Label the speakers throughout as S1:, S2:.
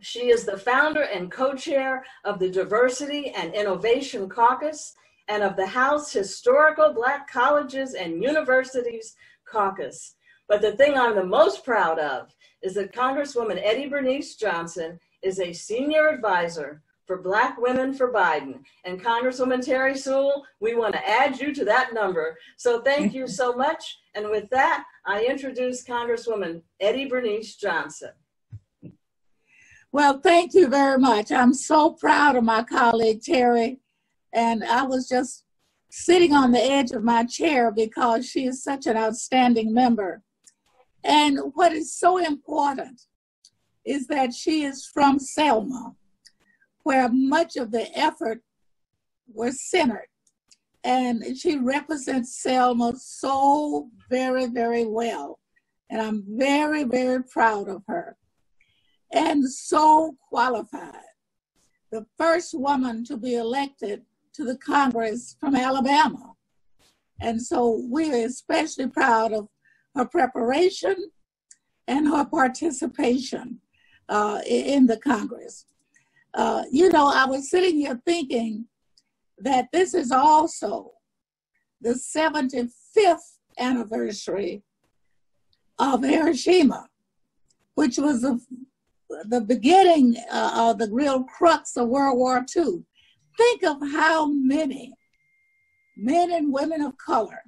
S1: She is the founder and co-chair of the Diversity and Innovation Caucus and of the House Historical Black Colleges and Universities Caucus. But the thing I'm the most proud of is that Congresswoman Eddie Bernice Johnson is a senior advisor for Black Women for Biden. And Congresswoman Terry Sewell, we want to add you to that number. So thank you so much. And with that, I introduce Congresswoman Eddie Bernice Johnson.
S2: Well, thank you very much. I'm so proud of my colleague, Terry. And I was just sitting on the edge of my chair because she is such an outstanding member. And what is so important is that she is from Selma, where much of the effort was centered. And she represents Selma so very, very well. And I'm very, very proud of her. And so qualified. The first woman to be elected to the Congress from Alabama. And so we're especially proud of her preparation and her participation in the Congress. You know, I was sitting here thinking that this is also the 75th anniversary of Hiroshima, which was the beginning of the real crux of World War II. Think of how many men and women of color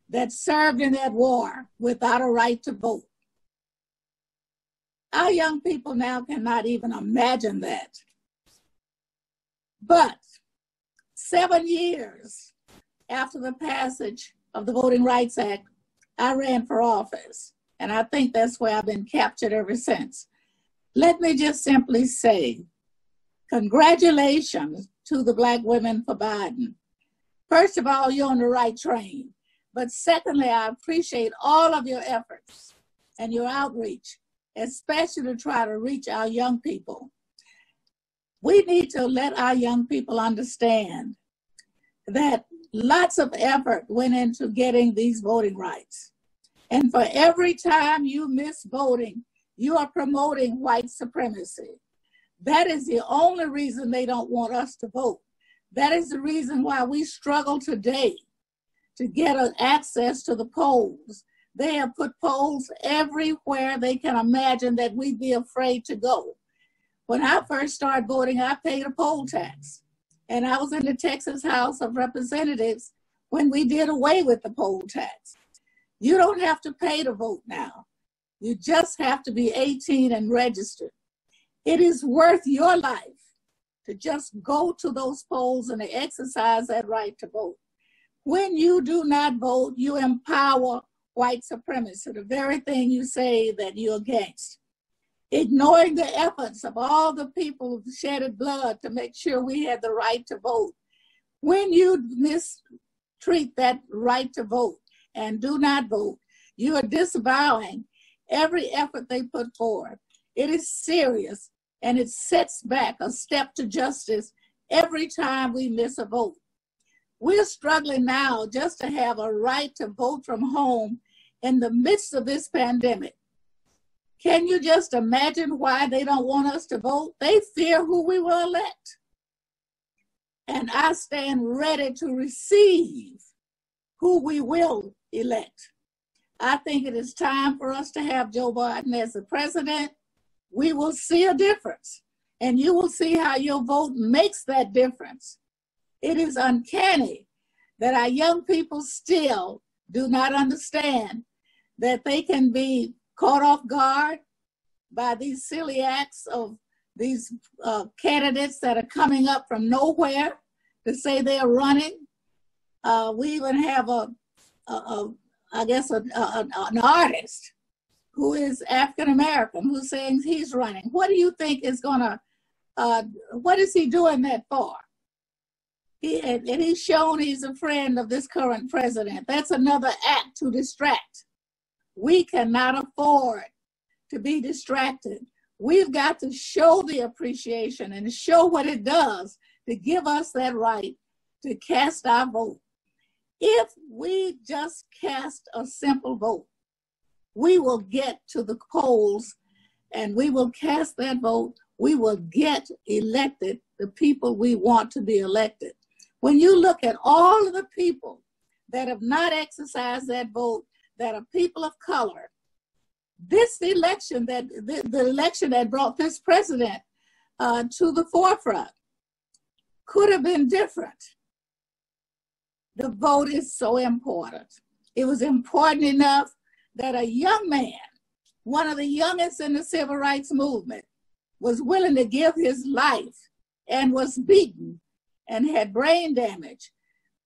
S2: that served in that war without a right to vote. Our young people now cannot even imagine that. But 7 years after the passage of the Voting Rights Act, I ran for office. And I think that's where I've been captured ever since. Let me just simply say, congratulations to the Black Women for Biden. First of all, you're on the right train. But secondly, I appreciate all of your efforts and your outreach, especially to try to reach our young people. We need to let our young people understand that lots of effort went into getting these voting rights. And for every time you miss voting, you are promoting white supremacy. That is the only reason they don't want us to vote. That is the reason why we struggle today to get access to the polls. They have put polls everywhere they can imagine that we'd be afraid to go. When I first started voting, I paid a poll tax. And I was in the Texas House of Representatives when we did away with the poll tax. You don't have to pay to vote now. You just have to be 18 and registered. It is worth your life to just go to those polls and exercise that right to vote. When you do not vote, you empower white supremacy, the very thing you say that you're against. Ignoring the efforts of all the people who shedded blood to make sure we had the right to vote. When you mistreat that right to vote and do not vote, you are disavowing every effort they put forward. It is serious, and it sets back a step to justice every time we miss a vote. We're struggling now just to have a right to vote from home in the midst of this pandemic. Can you just imagine why they don't want us to vote? They fear who we will elect. And I stand ready to receive who we will elect. I think it is time for us to have Joe Biden as the president. We will see a difference, and you will see how your vote makes that difference. It is uncanny that our young people still do not understand that they can be caught off guard by these silly acts of these candidates that are coming up from nowhere to say they are running. We even have an artist who is African-American who's saying he's running. What do you think is what is he doing that for? And he's shown he's a friend of this current president. That's another act to distract. We cannot afford to be distracted. We've got to show the appreciation and show what it does to give us that right to cast our vote. If we just cast a simple vote, we will get to the polls and we will cast that vote we will get elected the people we want to be elected. When you look at all of the people that have not exercised that vote, that are people of color, this election, the election that brought this president to the forefront could have been different. The vote is so important. It was important enough that a young man, one of the youngest in the civil rights movement, was willing to give his life and was beaten and had brain damage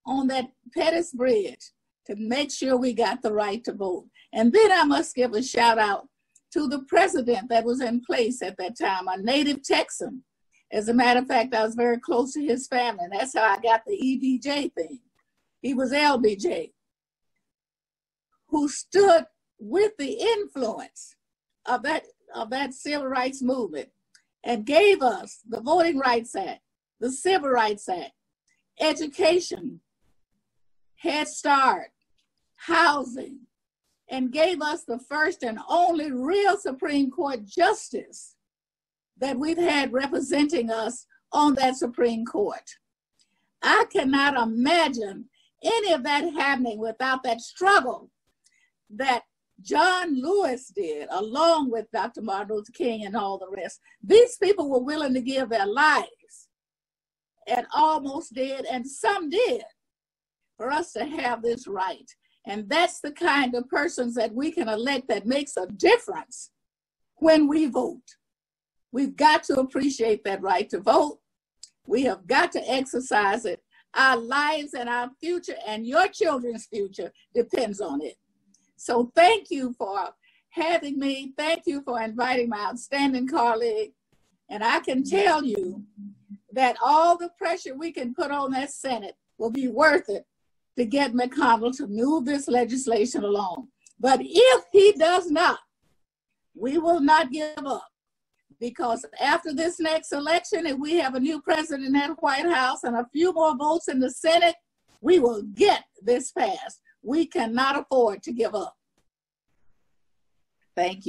S2: on that Pettus Bridge to make sure we got the right to vote. And then I must give a shout out to the president that was in place at that time, a native Texan. As a matter of fact, I was very close to his family, and that's how I got the EBJ thing. He was LBJ, who stood with the influence of that civil rights movement and gave us the Voting Rights Act, the Civil Rights Act, education, Head Start, housing, and gave us the first and only real Supreme Court justice that we've had representing us on that Supreme Court. I cannot imagine any of that happening without that struggle that John Lewis did, along with Dr. Martin Luther King and all the rest. These people were willing to give their lives, and almost did, and some did, for us to have this right. And that's the kind of persons that we can elect that makes a difference when we vote. We've got to appreciate that right to vote. We have got to exercise it. Our lives and our future and your children's future depends on it. So thank you for having me. Thank you for inviting my outstanding colleague. And I can tell you that all the pressure we can put on that Senate will be worth it to get McConnell to move this legislation along. But if he does not, we will not give up. Because after this next election, if we have a new president in that White House and a few more votes in the Senate, we will get this passed. We cannot afford to give up. Thank you.